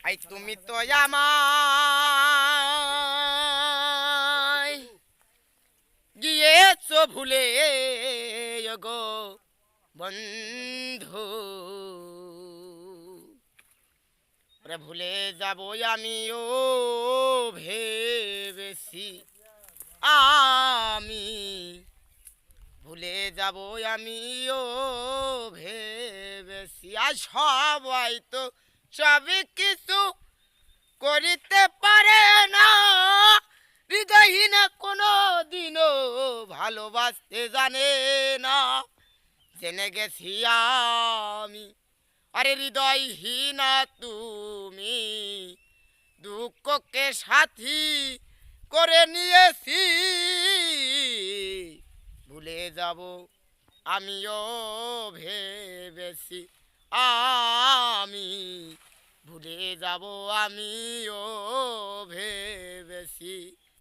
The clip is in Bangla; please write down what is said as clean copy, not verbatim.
আই তুমি তো আমায় গিয়েছো ভুলে গো বন্ধু, ওরে ভুলে যাব আমিও ভেবেছি, আমি ভুলে যাব আমিও ভেবেছি। আর সবাই তো সবই কিছু করিতে পারে না, হৃদয়হীন কোনো দিনও ভালোবাসতে জানে না। জেনে গেছি আমি, আরে হৃদয়হীনা তুমি, দুঃখকে সাথী করে নিয়েছি, ভুলে যাব আমিও ভেবেছি, আমি ভুলে যাব আমিও